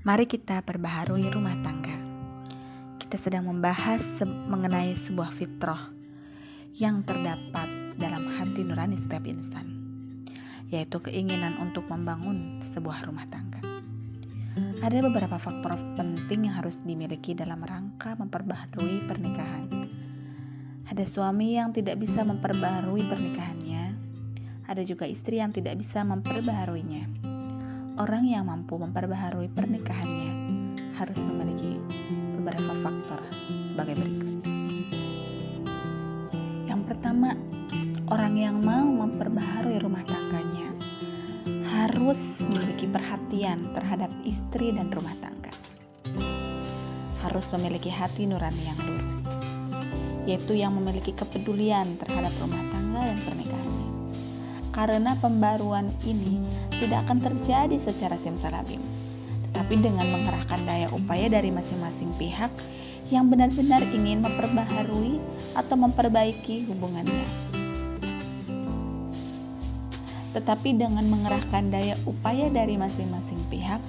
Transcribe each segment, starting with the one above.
Mari kita perbaharui rumah tangga. Kita sedang membahas mengenai sebuah fitrah yang terdapat dalam hati nurani setiap insan, yaitu keinginan untuk membangun sebuah rumah tangga. Ada beberapa faktor penting yang harus dimiliki dalam rangka memperbaharui pernikahan. Ada suami yang tidak bisa memperbaharui pernikahannya, ada juga istri yang tidak bisa memperbaharuinya. Orang yang mampu memperbaharui pernikahannya harus memiliki beberapa faktor sebagai berikut. Yang pertama, orang yang mau memperbaharui rumah tangganya harus memiliki perhatian terhadap istri dan rumah tangga. Harus memiliki hati nurani yang lurus, yaitu yang memiliki kepedulian terhadap rumah tangga dan pernikahannya. Karena pembaruan ini tidak akan terjadi secara simsalabim, tetapi dengan mengerahkan daya upaya dari masing-masing pihak yang benar-benar ingin memperbaharui atau memperbaiki hubungannya. Tetapi dengan mengerahkan daya upaya dari masing-masing pihak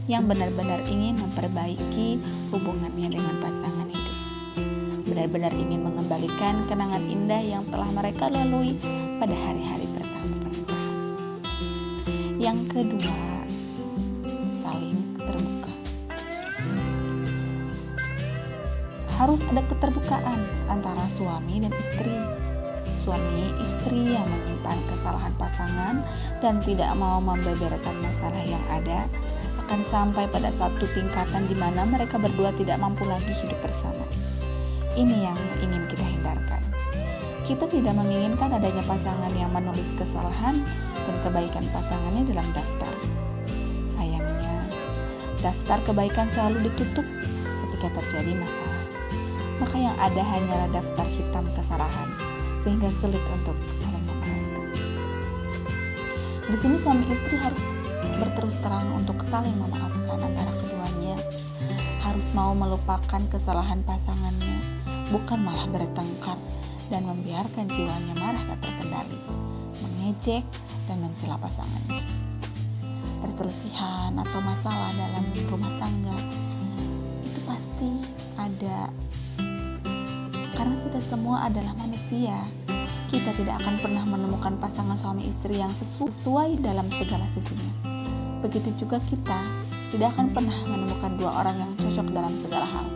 yang benar-benar ingin memperbaiki hubungannya dengan pasangan hidup, benar-benar ingin mengembalikan kenangan indah yang telah mereka lalui pada hari-hari pertama pernikahan. Yang kedua, saling terbuka. Harus ada keterbukaan antara suami dan istri. Suami istri yang menyimpan kesalahan pasangan dan tidak mau membeberkan masalah yang ada akan sampai pada satu tingkatan di mana mereka berdua tidak mampu lagi hidup bersama. Ini yang ingin kita hindarkan. Kita tidak menginginkan adanya pasangan yang menulis kesalahan dan kebaikan pasangannya dalam daftar. Sayangnya, daftar kebaikan selalu ditutup ketika terjadi masalah. Maka yang ada hanyalah daftar hitam kesalahan, sehingga sulit untuk saling memaafkan. Di sini suami istri harus berterus terang untuk saling memaafkan antara keduanya, harus mau melupakan kesalahan pasangannya, bukan malah bertengkar dan membiarkan jiwanya marah tak terkendali, mengejek dan mencela pasangannya. Perselisihan atau masalah dalam rumah tangga itu pasti ada, karena kita semua adalah manusia. Kita tidak akan pernah menemukan pasangan suami istri yang sesuai dalam segala sisinya. Begitu juga kita tidak akan pernah menemukan dua orang yang cocok dalam segala hal.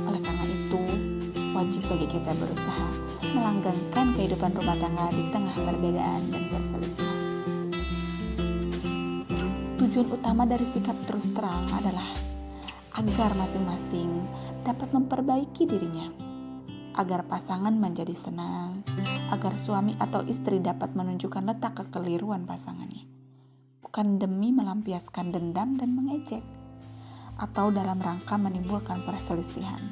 Oleh karena itu, wajib bagi kita berusaha melanggengkan kehidupan rumah tangga di tengah perbedaan dan perselisihan. Tujuan utama dari sikap terus terang adalah agar masing-masing dapat memperbaiki dirinya, agar pasangan menjadi senang, agar suami atau istri dapat menunjukkan letak kekeliruan pasangannya, bukan demi melampiaskan dendam dan mengejek, atau dalam rangka menimbulkan perselisihan.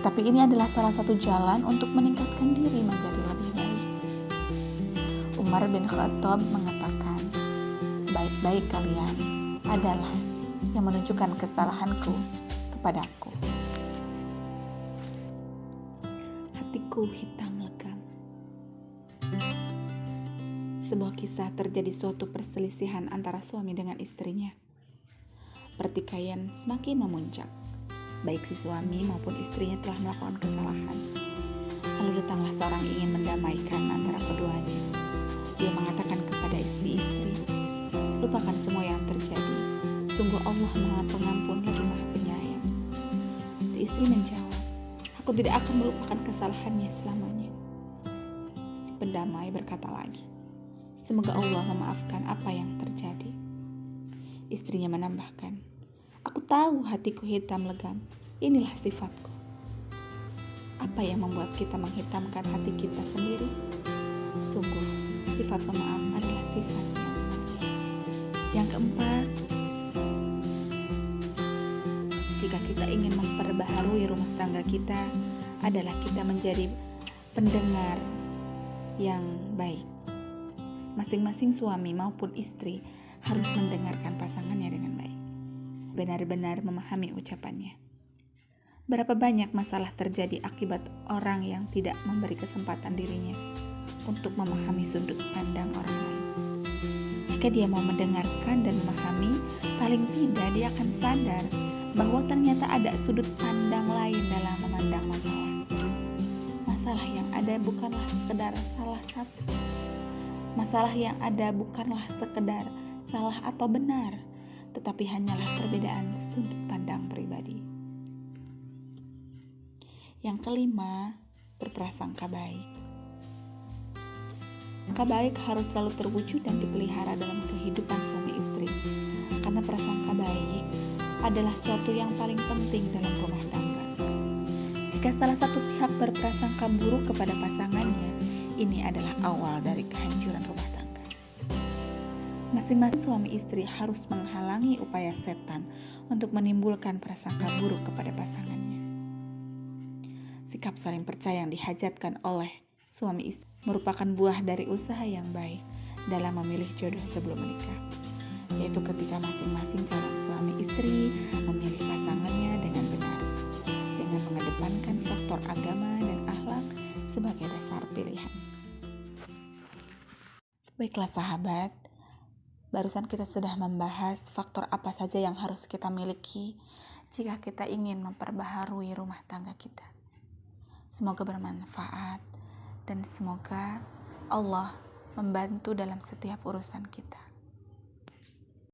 Tetapi ini adalah salah satu jalan untuk meningkatkan diri menjadi lebih baik. Umar bin Khattab mengatakan, sebaik-baik kalian adalah yang menunjukkan kesalahanku kepadaku. Hatiku hitam legam. Sebuah kisah terjadi suatu perselisihan antara suami dengan istrinya. Pertikaian semakin memuncak. Baik si suami maupun istrinya telah melakukan kesalahan. Lalu datanglah seorang yang ingin mendamaikan antara keduanya. Dia mengatakan kepada si istri, lupakan semua yang terjadi. Sungguh Allah Maha Pengampun lagi Maha Penyayang. Si istri menjawab, aku tidak akan melupakan kesalahannya selamanya. Si pendamai berkata lagi, semoga Allah memaafkan apa yang terjadi. Istrinya menambahkan, aku tahu hatiku hitam legam, inilah sifatku. Apa yang membuat kita menghitamkan hati kita sendiri? Sungguh, sifat pemaaf adalah sifat yang mulia. Yang keempat, jika kita ingin memperbaharui rumah tangga kita, adalah kita menjadi pendengar yang baik. Masing-masing suami maupun istri harus mendengarkan pasangannya dengan baik, benar-benar memahami ucapannya. Berapa banyak masalah terjadi akibat orang yang tidak memberi kesempatan dirinya untuk memahami sudut pandang orang lain. Jika dia mau mendengarkan dan memahami, paling paling tidak dia akan sadar bahwa ternyata ada sudut pandang lain dalam memandang masalah. Masalah yang ada bukanlah sekedar salah satu. Masalah yang ada bukanlah sekedar salah atau benar, tetapi hanyalah perbedaan sudut pandang pribadi. Yang kelima, berprasangka baik. Prasangka baik harus selalu terwujud dan dipelihara dalam kehidupan suami istri, karena prasangka baik adalah sesuatu yang paling penting dalam rumah tangga. Jika salah satu pihak berprasangka buruk kepada pasangannya, ini adalah awal dari kehancuran rumah tangga. Masing-masing suami istri harus menghalangi upaya setan untuk menimbulkan prasangka buruk kepada pasangannya. Sikap saling percaya yang dihajatkan oleh suami istri merupakan buah dari usaha yang baik dalam memilih jodoh sebelum menikah, yaitu ketika masing-masing calon suami istri memilih pasangannya dengan benar, dengan mengedepankan faktor agama dan akhlak sebagai dasar pilihan. Baiklah sahabat, barusan kita sudah membahas faktor apa saja yang harus kita miliki jika kita ingin memperbaharui rumah tangga kita. Semoga bermanfaat dan semoga Allah membantu dalam setiap urusan kita.